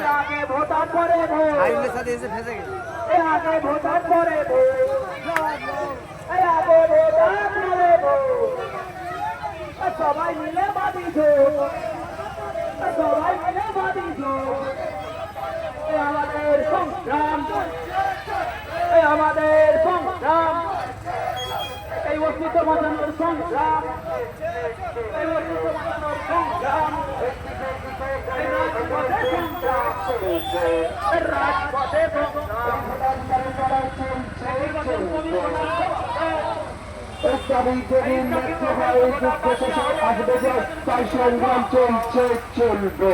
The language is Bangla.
আগে ভোটার পরে আগে ভোটার পরে আগে ভোটার পরে সবাই মিলে বাঁধিছ সবাই মিলে বাঁধিছ আমাদের সংগ্রাম আমাদের সংগ্রাম এই অস্তিত্ব বাঁচানোর সংগ্রাম এই অস্তিত্ব বাঁচানোর সংগ্রাম রাজপথে সংগ্রাম চলছে চলবে।